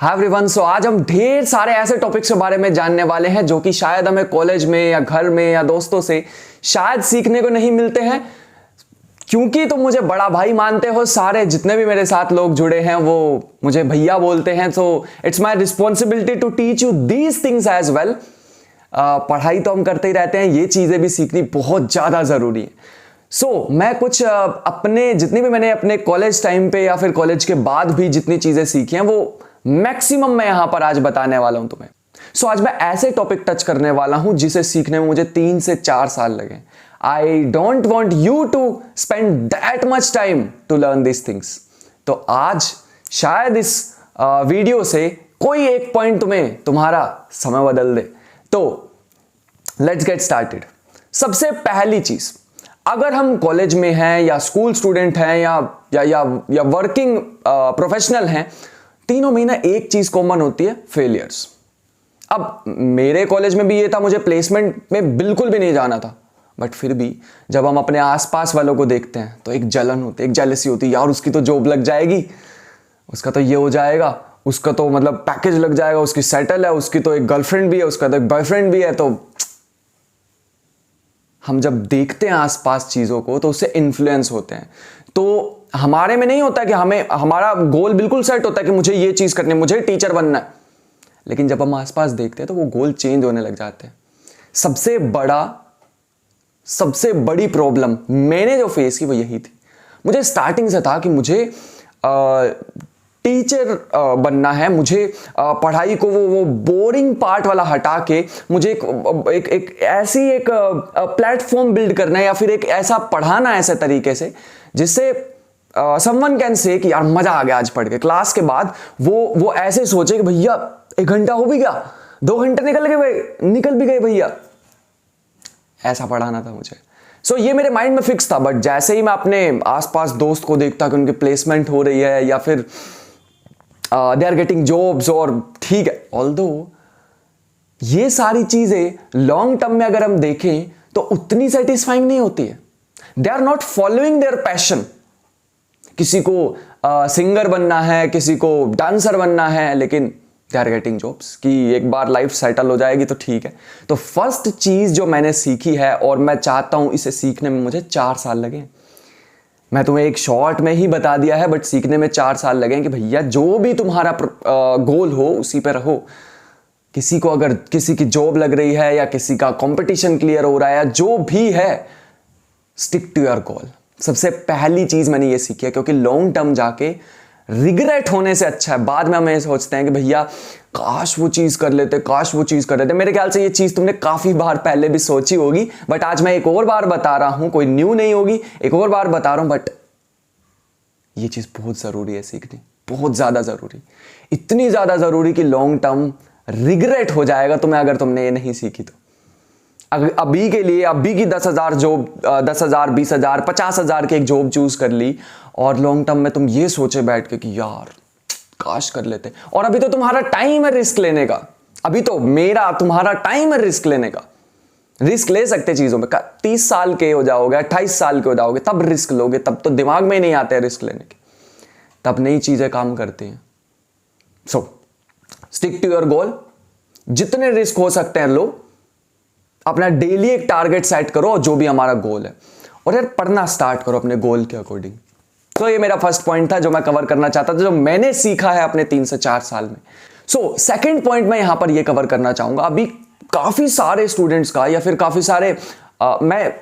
Hi everyone, सो आज हम ढेर सारे ऐसे टॉपिक्स के बारे में जानने वाले हैं जो कि शायद हमें कॉलेज में या घर में या दोस्तों से शायद सीखने को नहीं मिलते हैं। क्योंकि तुम मुझे बड़ा भाई मानते हो, सारे जितने भी मेरे साथ लोग जुड़े हैं वो मुझे भैया बोलते हैं, so it's my responsibility to teach you these things as well. पढ़ाई तो हम करते ही रहते हैं, ये चीजें भी सीखनी बहुत ज्यादा जरूरी है। मैं कुछ अपने जितनी भी मैंने अपने कॉलेज टाइम पे या फिर कॉलेज के बाद भी जितनी चीजें सीखी हैं वो मैक्सिमम मैं यहां पर आज बताने वाला हूं तुम्हें। आज मैं ऐसे टॉपिक टच करने वाला हूं जिसे सीखने में मुझे 3 से 4 साल लगे। I don't want you to spend that much time to learn this things. तो आज शायद इस वीडियो से कोई एक पॉइंट तुम्हारा समय बदल दे। तो लेट्स गेट स्टार्टेड। सबसे पहली चीज, अगर हम कॉलेज में हैं या स्कूल स्टूडेंट हैं या वर्किंग प्रोफेशनल हैं, तीनों में ना एक चीज कॉमन होती है, फेलियर्स। अब मेरे कॉलेज में भी ये था, मुझे प्लेसमेंट में बिल्कुल भी नहीं जाना था, बट फिर भी जब हम अपने आसपास वालों को देखते हैं तो एक जलन होती है, एक जेलसी होती है, यार उसकी तो जॉब लग जाएगी, उसका तो ये हो जाएगा, उसका तो मतलब पैकेज लग जाएगा, उसकी सेटल है, उसकी तो एक गर्लफ्रेंड भी है, उसका तो एक बॉयफ्रेंड भी है। तो हम जब देखते हैं आसपास चीजों को तो उससे इन्फ्लुएंस होते हैं। तो हमारे में नहीं होता कि हमारा गोल बिल्कुल सेट होता है कि मुझे ये चीज करनी है, मुझे टीचर बनना है, लेकिन जब हम आसपास देखते हैं तो वो गोल चेंज होने लग जाते हैं। सबसे बड़ी प्रॉब्लम मैंने जो फेस की वो यही थी। मुझे स्टार्टिंग से था कि मुझे टीचर बनना है, मुझे पढ़ाई को वो बोरिंग पार्ट वाला हटा के मुझे एक ऐसी एक प्लेटफॉर्म बिल्ड करना है या फिर एक ऐसा पढ़ाना ऐसे तरीके से जिससे समवन कैन से कि यार मजा आ गया आज पढ़ के। क्लास के बाद वो ऐसे सोचे कि भैया 1 घंटा हो भी गया, 2 घंटे निकल भी गए भैया। ऐसा पढ़ाना था मुझे। ये मेरे माइंड में फिक्स था। बट जैसे ही मैं अपने आसपास दोस्त को देखता कि उनकी प्लेसमेंट हो रही है या फिर दे आर गेटिंग जॉब्स, और ठीक है, ऑल्दो ये सारी चीजें लॉन्ग टर्म में अगर हम देखें तो उतनी सेटिस्फाइंग नहीं होती है। They are not following their passion. किसी को सिंगर बनना है, किसी को डांसर बनना है, लेकिन दे आर गेटिंग जॉब्स कि एक बार लाइफ सेटल हो जाएगी तो ठीक है। तो फर्स्ट चीज जो मैंने सीखी है, और मैं चाहता हूं इसे सीखने में मुझे 4 साल लगे। मैं तुम्हें एक शॉर्ट में ही बता दिया है, बट सीखने में 4 साल लगे कि भैया जो भी तुम्हारा गोल हो उसी पे रहो। किसी को अगर किसी की जॉब लग रही है या किसी का कंपटीशन क्लियर हो रहा है या जो भी है, स्टिक टू योर गोल। सबसे पहली चीज मैंने ये सीखी है, क्योंकि लॉन्ग टर्म जाके रिग्रेट होने से अच्छा है। बाद में हम ये सोचते हैं कि भैया काश वो चीज कर लेते, काश वो चीज कर लेते। मेरे ख्याल से ये चीज तुमने काफी बार पहले भी सोची होगी, बट आज मैं एक और बार बता रहा हूं, कोई न्यू नहीं होगी, एक और बार बता रहा हूं। बट ये चीज बहुत जरूरी है सीखनी, बहुत ज्यादा जरूरी, इतनी ज्यादा जरूरी कि लॉन्ग टर्म रिग्रेट हो जाएगा तुम्हें अगर तुमने ये नहीं सीखी तो। अभी के लिए अभी की 10,000 जॉब, 10,000, 20,000, 50,000 की एक जॉब चूज कर ली, और लॉन्ग टर्म में तुम ये सोचे बैठ के कि यार काश कर लेते। और अभी तो तुम्हारा टाइम है रिस्क लेने का, अभी तो तुम्हारा टाइम है रिस्क लेने का। रिस्क ले सकते चीजों में, 30 साल के हो जाओगे, 28 साल के हो जाओगे, तब रिस्क लोगे, तब तो दिमाग में ही नहीं आते रिस्क लेने के, तब नई चीजें काम करती हैं। स्टिक टू योर गोल, जितने रिस्क हो सकते हैं लो। अपना डेली एक टारगेट सेट करो, जो भी हमारा गोल है, और यार पढ़ना स्टार्ट करो अपने गोल के अकॉर्डिंग। तो ये मेरा फर्स्ट पॉइंट था जो मैं कवर करना चाहता था, जो मैंने सीखा है अपने 3 से 4 साल में। सेकंड पॉइंट मैं यहां पर ये कवर करना चाहूंगा। अभी काफी सारे स्टूडेंट्स का या फिर काफी सारे मैं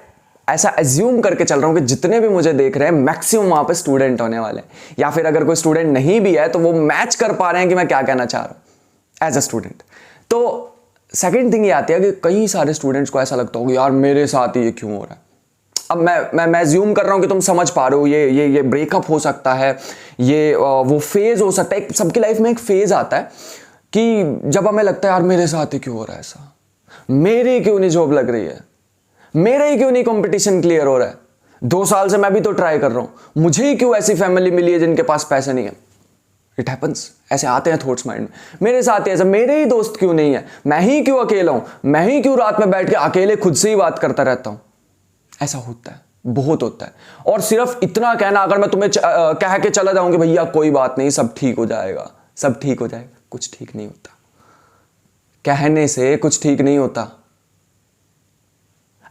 ऐसा एज्यूम करके चल रहा हूं कि जितने भी मुझे देख रहे हैं मैक्सिमम वहां पे स्टूडेंट होने वाले हैं, या फिर अगर कोई स्टूडेंट नहीं भी है तो वो मैच कर पा रहे हैं कि मैं क्या कहना चाह रहा हूं एज अ स्टूडेंट। तो सेकेंड थिंग ये आती है कि कई सारे स्टूडेंट्स को ऐसा लगता होगा यार मेरे साथ ही ये क्यों हो रहा है। अब मैं ज्यूम कर रहा हूं कि तुम समझ पा रहे हो, ये ब्रेकअप हो सकता है, ये वो फेज हो सकता है। सबकी लाइफ में एक फेज आता है कि जब हमें लगता है यार मेरे साथ ही क्यों हो रहा है ऐसा, मेरी क्यों नहीं जॉब लग रही है, मेरे ही क्यों नहीं कंपटीशन क्लियर हो रहा है, 2 साल से मैं भी तो ट्राई कर रहा हूं, मुझे ही क्यों ऐसी फैमिली मिली है जिनके पास पैसे नहीं है। इट हैपन्स, ऐसे आते हैं थॉट्स माइंड में, मेरे साथ ही ऐसा, मेरे ही दोस्त क्यों नहीं है, मैं ही क्यों अकेला हूं, मैं ही क्यों रात में बैठ के अकेले खुद से ही बात करता रहता हूं। ऐसा होता है, बहुत होता है। और सिर्फ इतना कहना, अगर मैं तुम्हें कह के चला जाऊं कि भैया कोई बात नहीं सब ठीक हो जाएगा, सब ठीक हो जाएगा, कुछ ठीक नहीं होता। कहने से कुछ ठीक नहीं होता।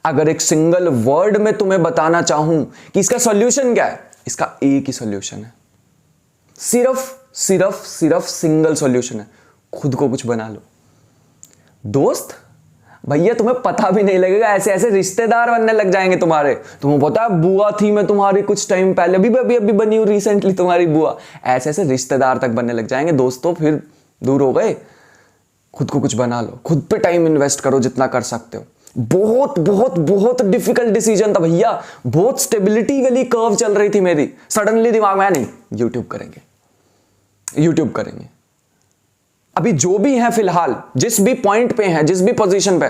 अगर एक सिंगल वर्ड में तुम्हें बताना चाहूं कि इसका सॉल्यूशन क्या है, इसका एक ही सॉल्यूशन है, सिर्फ सिर्फ सिर्फ सिंगल सॉल्यूशन है, खुद को कुछ बना लो। दोस्त भैया तुम्हें पता भी नहीं लगेगा, ऐसे ऐसे रिश्तेदार बनने लग जाएंगे तुम्हारे। तुम्हें पता है बुआ थी मैं तुम्हारी कुछ टाइम पहले, अभी बनी हूं रिसेंटली तुम्हारी बुआ। ऐसे ऐसे रिश्तेदार तक बनने लग जाएंगे दोस्तों, फिर दूर हो गए। खुद को कुछ बना लो, खुद पे टाइम इन्वेस्ट करो जितना कर सकते हो। बहुत बहुत बहुत डिफिकल्ट डिसीजन था भैया, बहुत स्टेबिलिटी वाली कर्व चल रही थी मेरी। सडनली दिमाग में नहीं, यूट्यूब करेंगे, यूट्यूब करेंगे। अभी जो भी है फिलहाल, जिस भी पॉइंट पे है, जिस भी पोजीशन पे,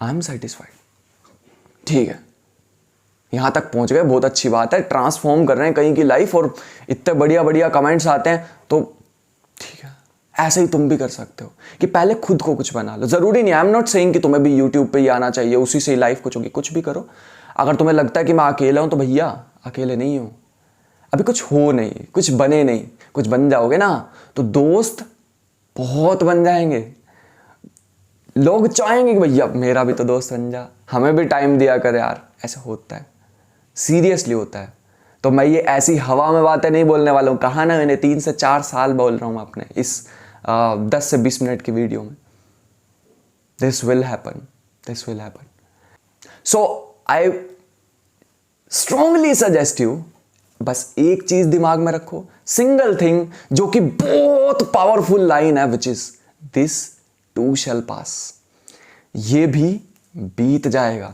आई एम सेटिस्फाइड। ठीक है, यहां तक पहुंच गए, बहुत अच्छी बात है। ट्रांसफॉर्म कर रहे हैं कहीं की लाइफ और इतने बढ़िया बढ़िया कमेंट्स आते हैं, तो ठीक है, ऐसे ही तुम भी कर सकते हो कि पहले खुद को कुछ बना लो। जरूरी नहीं, आई एम नॉट सेइंग कि तुम्हें भी यूट्यूब पे ही आना चाहिए, उसी से ही लाइफ कुछ होगी। कुछ भी करो। अगर तुम्हें लगता है कि मैं अकेला हूं, तो भैया अकेले नहीं हूं। अभी कुछ हो नहीं, कुछ बने नहीं, कुछ बन जाओगे ना तो दोस्त बहुत बन जाएंगे। लोग चाहेंगे कि भैया मेरा भी तो दोस्त बन जा, हमें भी टाइम दिया कर यार। ऐसा होता है, सीरियसली होता है। तो मैं ये ऐसी हवा में बातें नहीं बोलने वाला हूं। कहा ना मैंने, 3 से 4 साल बोल रहा हूं अपने इस 10 से 20 मिनट की वीडियो में। This will happen, this will happen. So I strongly suggest you, बस एक चीज दिमाग में रखो, सिंगल थिंग, जो कि बहुत पावरफुल लाइन है, which is this too shall pass. ये भी बीत जाएगा।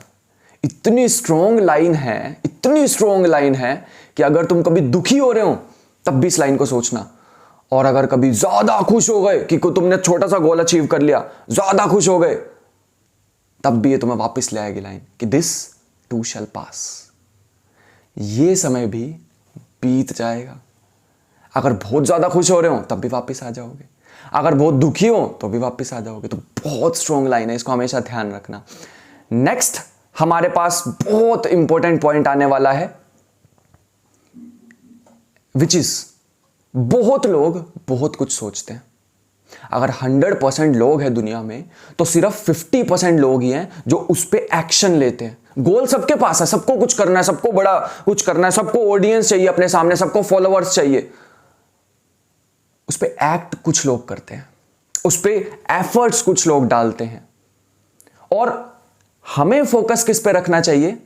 इतनी स्ट्रॉन्ग लाइन है, इतनी स्ट्रॉन्ग लाइन है कि अगर तुम कभी दुखी हो रहे हो तब भी इस लाइन को सोचना। और अगर कभी ज्यादा खुश हो गए कि तुमने छोटा सा गोल अचीव कर लिया, ज्यादा खुश हो गए, तब भी ये तुम्हें वापस ले आएगी लाइन कि दिस टू शैल पास। ये समय भी बीत जाएगा। अगर बहुत ज्यादा खुश हो रहे हो तब भी वापस आ जाओगे, अगर बहुत दुखी हो तो भी वापस आ जाओगे। तो बहुत स्ट्रॉन्ग लाइन है, इसको हमेशा ध्यान रखना। नेक्स्ट हमारे पास बहुत इंपॉर्टेंट पॉइंट आने वाला है, विच इज बहुत लोग बहुत कुछ सोचते हैं। अगर 100% लोग हैं दुनिया में, तो सिर्फ 50% लोग ही हैं जो उस पर एक्शन लेते हैं। गोल सबके पास है, सबको कुछ करना है, सबको बड़ा कुछ करना है, सबको ऑडियंस चाहिए अपने सामने, सबको फॉलोअर्स चाहिए। उस पर एक्ट कुछ लोग करते हैं, उस पर एफर्ट्स कुछ लोग डालते हैं। और हमें फोकस किस पे रखना चाहिए?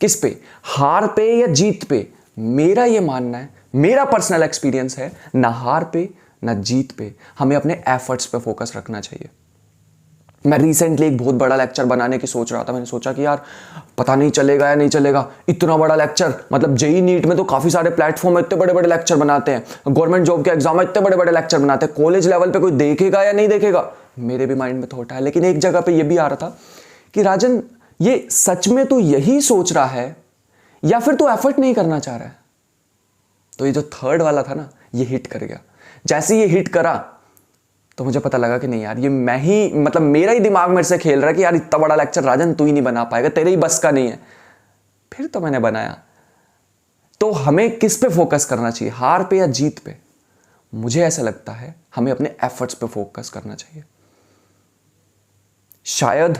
किस पे? हार पे या जीत पे? मेरा यह मानना है, मेरा पर्सनल एक्सपीरियंस है, ना हार पे ना जीत पे, हमें अपने एफर्ट्स पे फोकस रखना चाहिए। मैं रिसेंटली एक बहुत बड़ा लेक्चर बनाने की सोच रहा था। मैंने सोचा कि यार पता नहीं चलेगा या नहीं चलेगा, इतना बड़ा लेक्चर। मतलब जेई नीट में तो काफी सारे प्लेटफॉर्म इतने बड़े बड़े लेक्चर बनाते हैं, गवर्नमेंट जॉब के एग्जाम में इतने बड़े बड़े लेक्चर बनाते हैं, कॉलेज लेवल पे कोई देखेगा या नहीं देखेगा, मेरे भी माइंड में थॉट है। लेकिन एक जगह पे ये भी आ रहा था कि राजन, ये सच में तू यही सोच रहा है या फिर तू एफर्ट नहीं करना चाह रहा है? तो ये जो थर्ड वाला था ना, ये हिट कर गया। जैसे ये हिट करा तो मुझे पता लगा कि नहीं यार, ये मैं ही, मतलब मेरा ही दिमाग मेरे से खेल रहा है कि यार इतना बड़ा लेक्चर राजन तू ही नहीं बना पाएगा, तेरे ही बस का नहीं है। फिर तो मैंने बनाया। तो हमें किस पे फोकस करना चाहिए, हार पे या जीत पे? मुझे ऐसा लगता है हमें अपने एफर्ट्स पे फोकस करना चाहिए। शायद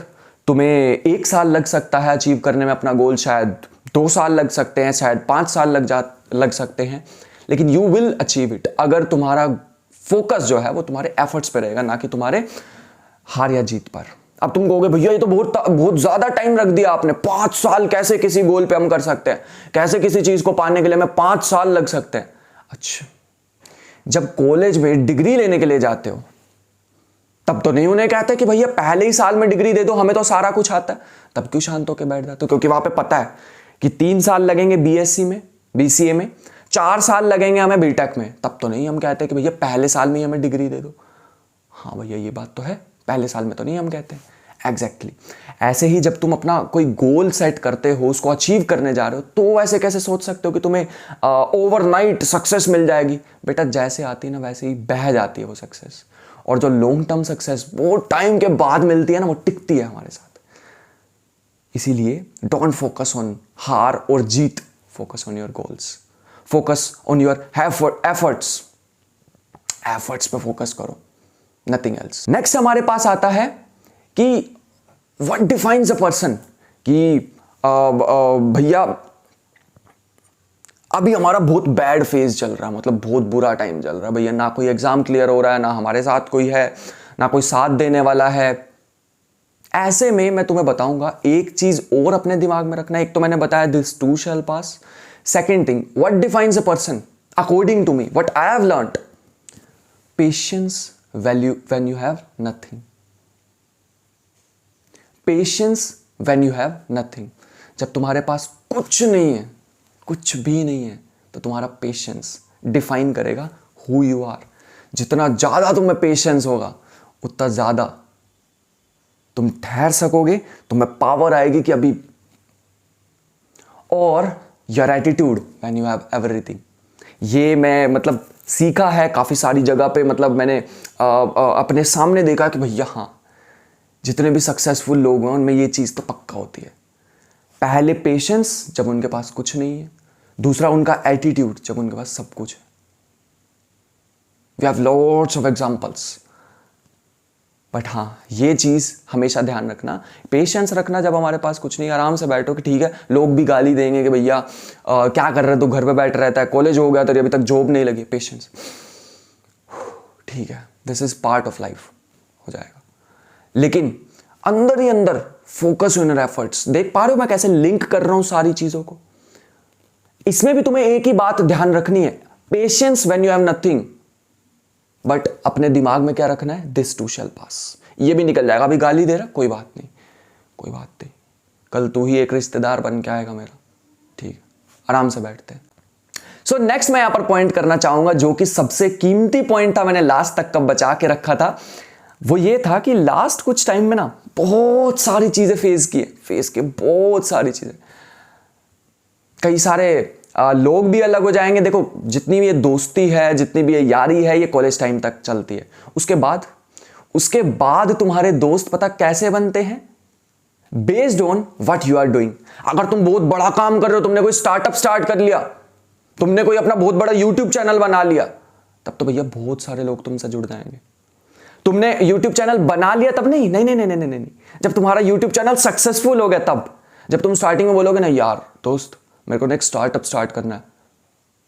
तुम्हें 1 साल लग सकता है अचीव करने में अपना गोल, शायद 2 साल लग सकते हैं, शायद 5 साल लग सकते हैं, लेकिन यू विल अचीव इट अगर तुम्हारा फोकस जो है वो तुम्हारे एफर्ट्स पे रहेगा, ना कि तुम्हारे हार या जीत पर। अब तुम कहोगे भैया ये तो बहुत ज्यादा टाइम रख दिया आपने, 5 साल कैसे किसी गोल पे हम कर सकते हैं, कैसे किसी चीज को पाने के लिए हमें 5 साल लग सकते हैं? अच्छा, जब कॉलेज में डिग्री लेने के लिए जाते हो तब तो नहीं उन्हें कहते कि भैया पहले ही साल में डिग्री दे दो, हमें तो सारा कुछ आता है। तब क्यों शांत होकर बैठ जाते हो? क्योंकि वहां पे पता है कि 3 साल लगेंगे बीएससी में, बीसीए में, 4 साल लगेंगे हमें बीटेक में। तब तो नहीं हम कहते कि भैया पहले साल में ही हमें डिग्री दे दो। हाँ भैया ये बात तो है, पहले साल में तो नहीं हम कहते। एग्जैक्टली ऐसे ही जब तुम अपना कोई गोल सेट करते हो, उसको अचीव करने जा रहे हो, तो ऐसे कैसे सोच सकते हो कि तुम्हें ओवरनाइट सक्सेस मिल जाएगी? बेटा जैसे आती है ना वैसे ही बह जाती है वो सक्सेस। और जो लॉन्ग टर्म सक्सेस वो टाइम के बाद मिलती है ना, वो टिकती है हमारे साथ। इसीलिए डोंट फोकस ऑन हार और जीत, focus on your goals, focus on your efforts. Efforts पे फोकस करो, नथिंग एल्स। नेक्स्ट हमारे पास आता है कि व्हाट डिफाइंस अ पर्सन, कि भैया अभी हमारा बहुत बैड फेज चल रहा है, मतलब बहुत बुरा टाइम चल रहा है भैया, ना कोई एग्जाम क्लियर हो रहा है, ना हमारे साथ कोई है, ना कोई साथ देने वाला है। ऐसे में मैं तुम्हें बताऊंगा एक चीज और अपने दिमाग में रखना। एक तो मैंने बताया this too shall pass. Second thing, what defines a person according to me, what I have learned, patience value when you have nothing. Patience when you have nothing. जब तुम्हारे पास कुछ नहीं है, कुछ भी नहीं है, तो तुम्हारा पेशेंस डिफाइन करेगा हु यू आर। जितना ज्यादा तुम्हें पेशेंस होगा उतना ज्यादा तुम ठहर सकोगे, तुम्हें पावर आएगी कि अभी। और your attitude when you have everything. ये मैं मतलब सीखा है काफी सारी जगह पे, मतलब मैंने अपने सामने देखा कि भैया हाँ, जितने भी सक्सेसफुल लोग हैं उनमें ये चीज तो पक्का होती है। पहले पेशेंस जब उनके पास कुछ नहीं है, दूसरा उनका एटीट्यूड जब उनके पास सब कुछ है। We have lots of examples. But हाँ, ये चीज हमेशा ध्यान रखना, पेशेंस रखना जब हमारे पास कुछ नहीं। आराम से बैठो कि ठीक है, लोग भी गाली देंगे कि भैया क्या कर रहे, तो घर पे बैठ रहता है, कॉलेज हो गया तो अभी तक जॉब नहीं लगी। पेशेंस, ठीक है, this is part of life, हो जाएगा। लेकिन अंदर ही अंदर फोकस ऑन योर एफर्ट्स। देख पा रहे हो मैं कैसे लिंक कर रहा हूं सारी चीजों को। इसमें भी तुम्हें एक ही बात ध्यान रखनी है, patience when you have nothing. But अपने दिमाग में क्या रखना है, दिस टू शैल पास। ये भी निकल जाएगा, अभी गाली दे रहा, कोई बात नहीं, कोई बात नहीं, कल तू ही एक रिश्तेदार बन के आएगा मेरा, ठीक है, आराम से बैठते हैं। सो नेक्स्ट मैं यहां पर पॉइंट करना चाहूंगा, जो कि सबसे कीमती पॉइंट था, मैंने लास्ट तक का बचा के रखा था। वो ये था कि लास्ट कुछ टाइम में ना बहुत सारी चीजें फेस किए बहुत सारी चीजें। कई सारे लोग भी अलग हो जाएंगे। देखो, जितनी भी ये दोस्ती है, जितनी भी ये यारी है, ये कॉलेज टाइम तक चलती है। उसके बाद तुम्हारे दोस्त पता कैसे बनते हैं, based on what you are doing. अगर तुम बहुत बड़ा काम कर रहे हो, तुमने कोई स्टार्टअप स्टार्ट कर लिया, तुमने कोई अपना बहुत बड़ा यूट्यूब चैनल बना लिया, तब तो भैया बहुत सारे लोग तुमसे जुड़ जाएंगे। तुमने यूट्यूब चैनल बना लिया तब नहीं, नहीं नहीं नहीं नहीं नहीं, जब तुम्हारा यूट्यूब चैनल सक्सेसफुल हो गया तब। जब तुम स्टार्टिंग में बोलोगे ना, यार दोस्त मेरे को नेक्स्ट स्टार्टअप स्टार्ट करना है,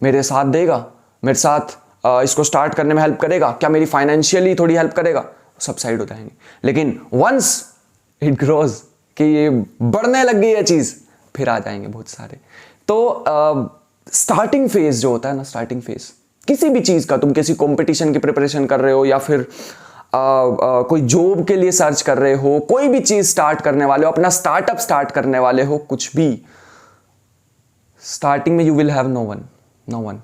मेरे साथ देगा, मेरे साथ इसको स्टार्ट करने में हेल्प करेगा क्या, मेरी फाइनेंशियली थोड़ी हेल्प करेगा, सब साइड हो जाएंगे। लेकिन वंस इट ग्रोज कि ये बढ़ने लग गई है चीज, फिर आ जाएंगे बहुत सारे। तो स्टार्टिंग फेज जो होता है ना, स्टार्टिंग फेज किसी भी चीज का, तुम किसी कंपटीशन की प्रिपरेशन कर रहे हो या फिर कोई जॉब के लिए सर्च कर रहे हो, कोई भी चीज स्टार्ट करने वाले हो, अपना स्टार्टअप स्टार्ट करने वाले हो, कुछ भी, स्टार्टिंग में you will have no one.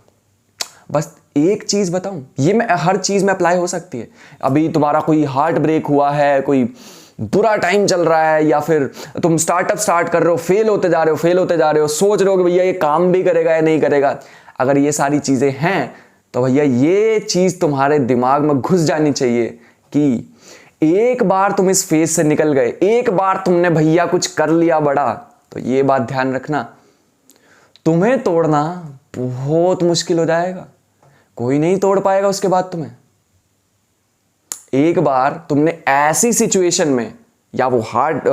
बस एक चीज बताऊं, ये मैं हर चीज में अप्लाई हो सकती है। अभी तुम्हारा कोई हार्ट ब्रेक हुआ है, कोई बुरा टाइम चल रहा है, या फिर तुम स्टार्टअप स्टार्ट कर रहे हो, फेल होते जा रहे हो, सोच रहे हो कि भैया ये काम भी करेगा या नहीं करेगा। अगर ये सारी चीजें हैं तो भैया ये चीज तुम्हारे दिमाग में घुस जानी चाहिए कि एक बार तुम इस फेज से निकल गए, एक बार तुमने भैया कुछ कर लिया बड़ा, तो ये बात ध्यान रखना, तुम्हें तोड़ना बहुत मुश्किल हो जाएगा, कोई नहीं तोड़ पाएगा उसके बाद तुम्हें। एक बार तुमने ऐसी सिचुएशन में, या वो हार्ट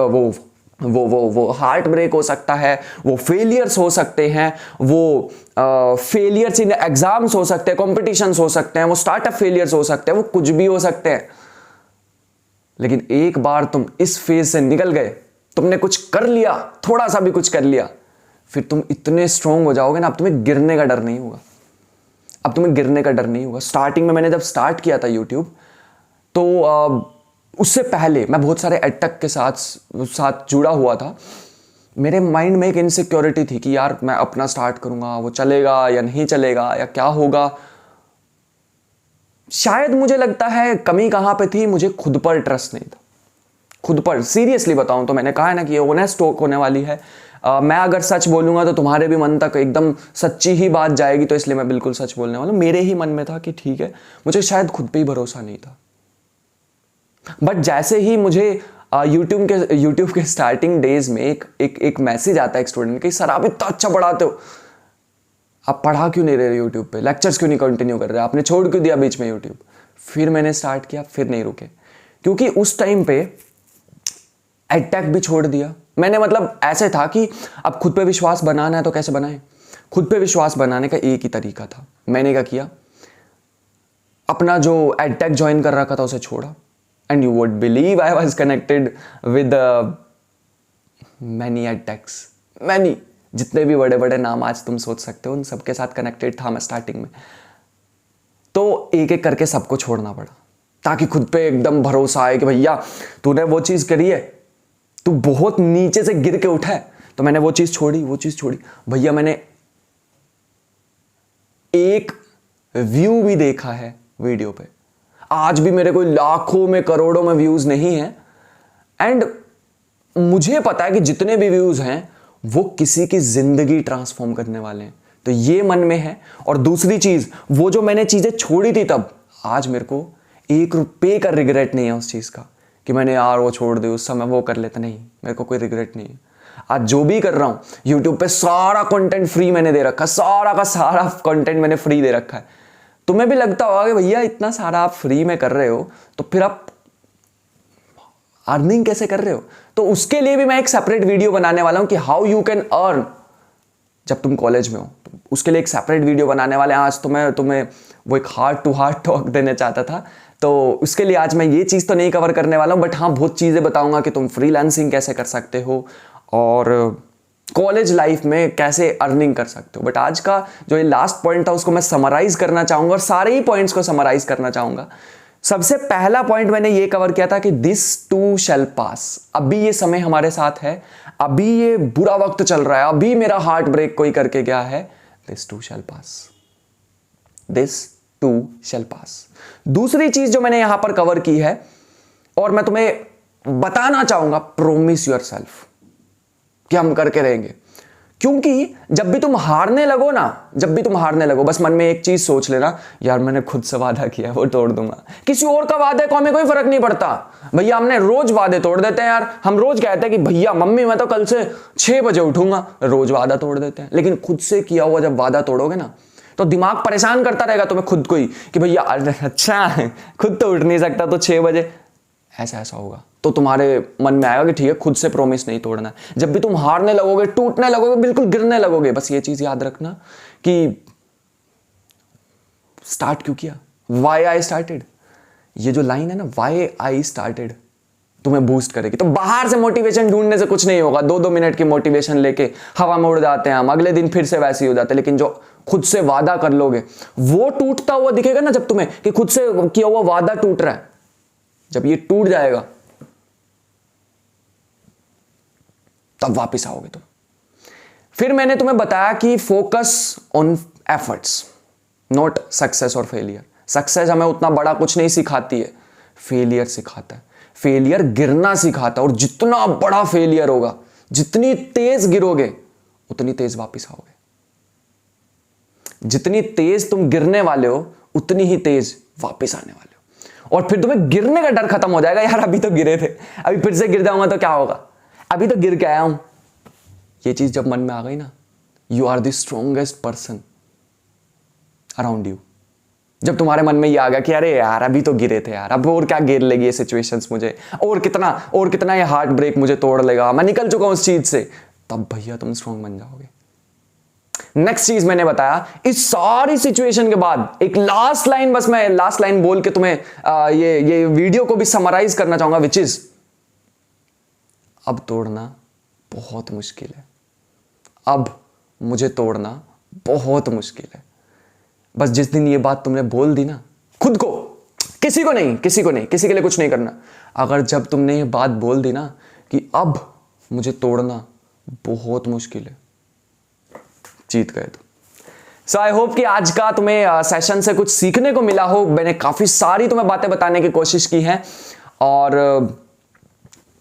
ब्रेक हो सकता है, वो फेलियर्स हो सकते हैं, वो फेलियर्स इन एग्जाम्स हो सकते हैं, कॉम्पिटिशन्स हो सकते हैं, वो स्टार्टअप फेलियर्स हो सकते हैं, वो कुछ भी हो सकते हैं। लेकिन एक बार तुम इस फेज से निकल गए, तुमने कुछ कर लिया, थोड़ा सा भी कुछ कर लिया, फिर तुम इतने स्ट्रांग हो जाओगे ना, अब तुम्हें गिरने का डर नहीं होगा। स्टार्टिंग में मैंने जब स्टार्ट किया था यूट्यूब, तो उससे पहले मैं बहुत सारे एडटेक के साथ जुड़ा हुआ था। मेरे माइंड में एक इनसिक्योरिटी थी कि यार मैं अपना स्टार्ट करूंगा, वो चलेगा या नहीं चलेगा, या क्या होगा। शायद मुझे लगता है कमी कहां पे थी, मुझे खुद पर ट्रस्ट नहीं था। खुद पर सीरियसली बताऊं तो, मैंने कहा है ना कि ये ऑनेस्ट टॉक होने वाली है। मैं अगर सच बोलूंगा तो तुम्हारे भी मन तक एकदम सच्ची ही बात जाएगी, तो इसलिए मैं बिल्कुल सच बोलने वाला हूं। मेरे ही मन में था कि ठीक है, मुझे शायद खुद पे ही भरोसा नहीं था। बट जैसे ही मुझे यूट्यूब के स्टार्टिंग डेज में एक मैसेज आता है एक स्टूडेंट के, सर आप इतना अच्छा पढ़ाते हो, आप पढ़ा क्यों नहीं रहे यूट्यूब पे, लेक्चर्स क्यों नहीं कंटिन्यू कर रहे, आपने छोड़ क्यों दिया बीच में यूट्यूब। फिर मैंने स्टार्ट किया, फिर नहीं रुके, क्योंकि उस टाइम पे एडटेक भी छोड़ दिया मैंने। मतलब ऐसे था कि अब खुद पे विश्वास बनाना है तो कैसे बनाएं। खुद पे विश्वास बनाने का एक ही तरीका था, मैंने क्या किया, अपना जो एडटेक ज्वाइन कर रखा था उसे छोड़ा। And you would believe I was connected with many edtechs, many, जितने भी बड़े बड़े नाम आज तुम सोच सकते हो उन सबके साथ कनेक्टेड था मैं स्टार्टिंग में। तो एक एक करके सबको छोड़ना पड़ा ताकि खुद पे एकदम भरोसा आए कि भैया तूने वो चीज करी है, तू बहुत नीचे से गिर के उठा है, तो मैंने वो चीज छोड़ी भैया। मैंने एक व्यू भी देखा है वीडियो पे, आज भी मेरे कोई लाखों में करोड़ों में व्यूज नहीं है। एंड मुझे पता है कि जितने भी व्यूज हैं वो किसी की जिंदगी ट्रांसफॉर्म करने वाले हैं, तो ये मन में है। और दूसरी चीज, वो जो मैंने चीजें छोड़ी थी तब, आज मेरे को 1 रुपए का रिग्रेट नहीं है उस चीज का कि मैंने यार वो छोड़ दी, उस समय वो कर लेता, नहीं, मेरे को कोई रिग्रेट नहीं है। आज जो भी कर रहा हूं, यूट्यूब पे सारा कंटेंट फ्री मैंने दे रखा है, सारा का सारा कंटेंट मैंने फ्री दे रखा है। तुम्हें भी लगता होगा कि भैया इतना सारा आप फ्री में कर रहे हो तो फिर आप अर्निंग कैसे कर रहे हो। तो उसके लिए भी मैं एक सेपरेट वीडियो बनाने वाला हूं कि हाउ यू कैन अर्न जब तुम कॉलेज में हो, तो उसके लिए एक सेपरेट वीडियो बनाने वाले हैं। आज तो मैं तुम्हें वो एक हार्ट टू हार्ट टॉक देना चाहता था, तो उसके लिए आज मैं ये चीज़ तो नहीं कवर करने वाला हूँ, बट हाँ बहुत चीज़ें बताऊंगा कि तुम फ्रीलांसिंग कैसे कर सकते हो और कॉलेज लाइफ में कैसे अर्निंग कर सकते हो। बट आज का जो ये लास्ट पॉइंट था उसको मैं समराइज करना चाहूँगा और सारे ही पॉइंट्स को समराइज करना चाहूँगा। सबसे पहला पॉइंट मैंने ये कवर किया था कि दिस टू शैल पास। अभी ये समय हमारे साथ है, अभी ये बुरा वक्त चल रहा है, अभी मेरा हार्ट ब्रेक कोई करके गया है, this too shall pass, this too shall pass. दूसरी चीज जो मैंने यहां पर कवर की है और मैं तुम्हें बताना चाहूंगा, प्रोमिस योरसेल्फ कि हम करके रहेंगे। क्योंकि जब भी तुम हारने लगो ना, जब भी तुम हारने लगो, बस मन में एक चीज सोच लेना, यार मैंने खुद से वादा किया वो तोड़ दूंगा। किसी और का वादे को हमें कोई फर्क नहीं पड़ता भैया, हमने रोज वादे तोड़ देते हैं यार। हम रोज कहते हैं कि भैया मम्मी मैं तो कल से 6 बजे उठूंगा, रोज वादा तोड़ देते हैं। लेकिन खुद से किया हुआ जब वादा तोड़ोगे ना तो दिमाग परेशान करता रहेगा तुम्हें खुद को ही कि भैया अच्छा खुद तो उठ नहीं सकता तो 6 बजे, ऐसा होगा। तो तुम्हारे मन में आएगा कि ठीक है खुद से प्रॉमिस नहीं तोड़ना। जब भी तुम हारने लगोगे, टूटने लगोगे, बिल्कुल गिरने लगोगे, बस ये चीज याद रखना कि स्टार्ट क्यों किया, वाई आई स्टार्टेड। ये जो लाइन है ना, वाई आई स्टार्टेड, तुम्हें बूस्ट करेगी। तो बाहर से मोटिवेशन ढूंढने से कुछ नहीं होगा। 2-2 मिनट की मोटिवेशन लेके हवा में उड़ जाते हैं हम, अगले दिन फिर से वैसे ही हो जाते हैं। लेकिन जो खुद से वादा कर लोगे वो टूटता हुआ दिखेगा ना, जब तुम्हें कि खुद से किया हुआ वादा टूट रहा है, जब ये टूट जाएगा तब वापस आओगे तुम। फिर मैंने तुम्हें बताया कि focus on efforts, not success और फेलियर। सक्सेस हमें उतना बड़ा कुछ नहीं सिखाती है, फेलियर सिखाता है। फेलियर गिरना सिखाता है, और जितना बड़ा फेलियर होगा, जितनी तेज गिरोगे उतनी तेज वापस आओगे। जितनी तेज तुम गिरने वाले हो उतनी ही तेज वापस आने वाले हो। और फिर तुम्हें गिरने का डर खत्म हो जाएगा, यार अभी तो गिरे थे, अभी फिर से गिर जाऊंगा तो क्या होगा, अभी तो गिर के आया हूं। ये चीज जब मन में आ गई ना, you are the strongest person around you. जब तुम्हारे मन में ये आ गया कि अरे यार अभी तो गिरे थे यार, अब और क्या गिर लेगी ये सिचुएशंस मुझे, और कितना ये हार्ट ब्रेक मुझे तोड़ लेगा, मैं निकल चुका हूं उस चीज से, तब भैया तुम स्ट्रॉन्ग बन जाओगे। नेक्स्ट चीज मैंने बताया, इस सारी सिचुएशन के बाद एक लास्ट लाइन, बस मैं लास्ट लाइन बोल के तुम्हें ये वीडियो को भी समराइज करना चाहूंगा, विच इज, अब तोड़ना बहुत मुश्किल है। अब मुझे तोड़ना बहुत मुश्किल है। बस जिस दिन ये बात तुमने बोल दी ना खुद को, किसी को नहीं, किसी के लिए कुछ नहीं करना, अगर जब तुमने ये बात बोल दी ना कि अब मुझे तोड़ना बहुत मुश्किल है, जीत गए तुम। सो आई होप कि आज का तुम्हें सेशन से कुछ सीखने को मिला हो। मैंने काफी सारी तुम्हें बातें बताने की कोशिश की है और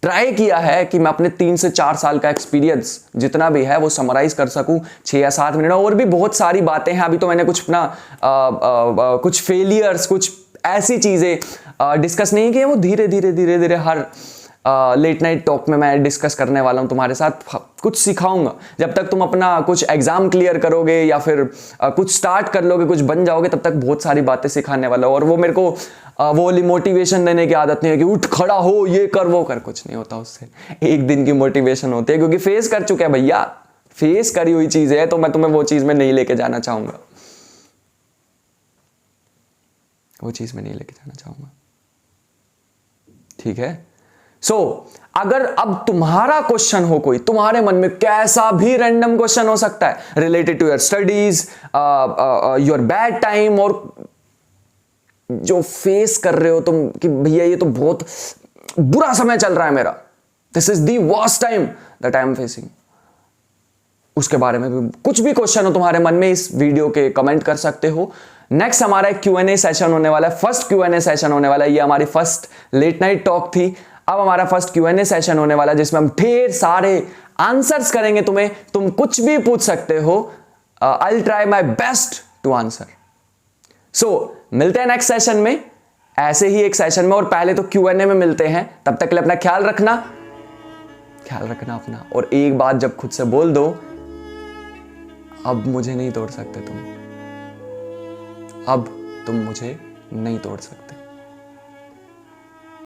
ट्राई किया है कि मैं अपने 3 से 4 साल का एक्सपीरियंस जितना भी है वो समराइज कर सकूं 6 या 7 मिनट में। और भी बहुत सारी बातें हैं, अभी तो मैंने कुछ अपना कुछ फेलियर्स, कुछ ऐसी चीजें डिस्कस नहीं की है, वो धीरे धीरे हर लेट नाइट टॉक में मैं डिस्कस करने वाला हूं तुम्हारे साथ, कुछ सिखाऊंगा। जब तक तुम अपना कुछ एग्जाम क्लियर करोगे या फिर कुछ स्टार्ट कर लोगे, कुछ बन जाओगे, तब तक बहुत सारी बातें सिखाने वाला हूं। और वो मेरे को वो वाली मोटिवेशन देने की आदत नहीं है कि उठ खड़ा हो, ये कर वो कर, कुछ नहीं होता उससे। एक दिन की मोटिवेशन होती है, क्योंकि फेस कर चुके हैं भैया, फेस करी हुई चीज है, तो मैं तुम्हें वो चीज में नहीं लेके जाना चाहूंगा, वो चीज में नहीं लेके जाना चाहूंगा। ठीक है। अगर अब तुम्हारा क्वेश्चन हो, कोई तुम्हारे मन में कैसा भी रैंडम क्वेश्चन हो सकता है, related to your studies, your bad time, और जो फेस कर रहे हो तुम कि भैया ये तो बहुत बुरा समय चल रहा है मेरा, this is the worst time that I am facing, उसके बारे में भी कुछ भी क्वेश्चन हो तुम्हारे मन में, इस वीडियो के कमेंट कर सकते हो। नेक्स्ट हमारा एक Q&A सेशन होने वाला है, फर्स्ट Q&A सेशन होने वाला है। ये हमारी फर्स्ट लेट नाइट टॉक थी, अब हमारा फर्स्ट Q&A सेशन होने वाला है, जिसमें हम ढेर सारे आंसर्स करेंगे। तुम कुछ भी पूछ सकते हो, I will try my best to answer. मिलते हैं नेक्स्ट सेशन में, ऐसे ही एक सेशन में, और पहले तो Q&A में मिलते हैं। तब तक के लिए अपना ख्याल रखना अपना, और एक बात जब खुद से बोल दो, अब मुझे नहीं तोड़ सकते तुम, अब तुम मुझे नहीं तोड़ सकते।